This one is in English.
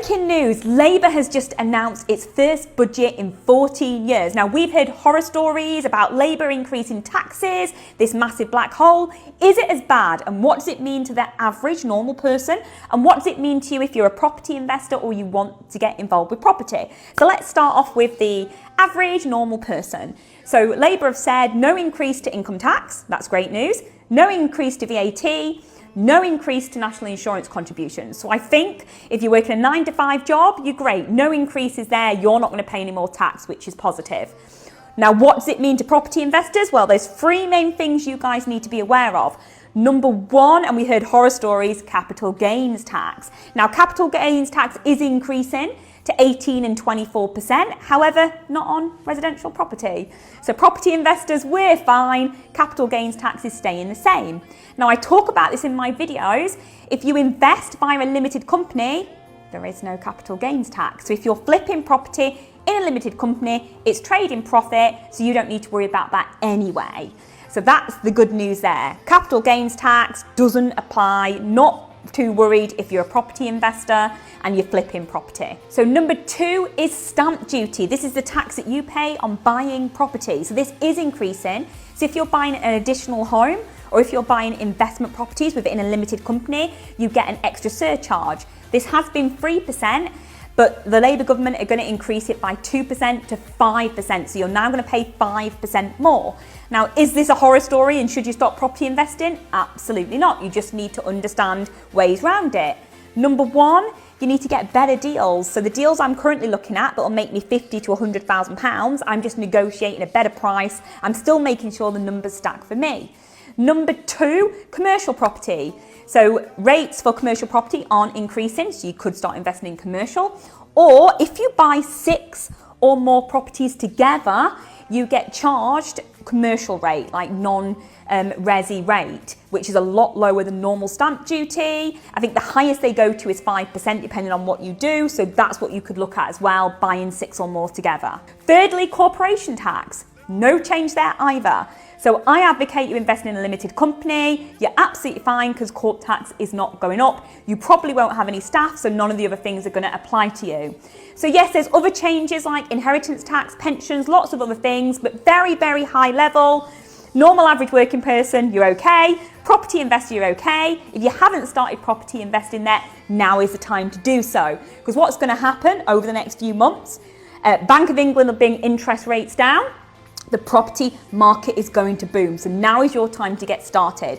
Breaking news, Labour has just announced its first budget in 14 years. Now, we've heard horror stories about Labour increasing taxes, this massive black hole. Is it as bad? And what does it mean to the average normal person? And what does it mean to you if you're a property investor or you want to get involved with property? So let's start off with the average normal person. So Labour have said no increase to income tax. That's great news. No increase to VAT. No increase to national insurance contributions. So I think if you're working a 9-to-5 job, you're great. No increase is there. You're not going to pay any more tax, which is positive. Now, what does it mean to property investors? Well, there's three main things you guys need to be aware of. Number one, and we heard horror stories, capital gains tax. Now, capital gains tax is increasing to 18 and 24%, however, not on residential property. So property investors, we're fine. Capital gains tax is staying the same. Now, I talk about this in my videos. If you invest via a limited company, there is no capital gains tax. So if you're flipping property in a limited company, it's trading profit, so you don't need to worry about that anyway. So that's the good news there. Capital gains tax doesn't apply, not too worried if you're a property investor and you're flipping property. So number two is stamp duty. This is the tax that you pay on buying property. So this is increasing. So if you're buying an additional home or if you're buying investment properties within a limited company, you get an extra surcharge. This has been 3%, but the Labour government are going to increase it by 2% to 5%. So you're now going to pay 5% more. Now, is this a horror story and should you stop property investing? Absolutely not. You just need to understand ways around it. Number one, you need to get better deals. So the deals I'm currently looking at that will make me £50,000 to £100,000, I'm just negotiating a better price. I'm still making sure the numbers stack for me. Number two, commercial property. So rates for commercial property aren't increasing, so you could start investing in commercial. Or if you buy 6 or more properties together, you get charged commercial rate, like non-resi rate, which is a lot lower than normal stamp duty. I think the highest they go to is 5% depending on what you do. So that's what you could look at as well, buying 6 or more together. Thirdly, corporation tax. No change there either. So I advocate you invest in a limited company. You're absolutely fine because corp tax is not going up. You probably won't have any staff, so none of the other things are going to apply to you. So yes, there's other changes like inheritance tax, pensions, lots of other things, but very, very high level. Normal average working person, you're okay. Property investor, you're okay. If you haven't started property investing yet, now is the time to do so. Because what's going to happen over the next few months, Bank of England will bring interest rates down. The property market is going to boom. So now is your time to get started.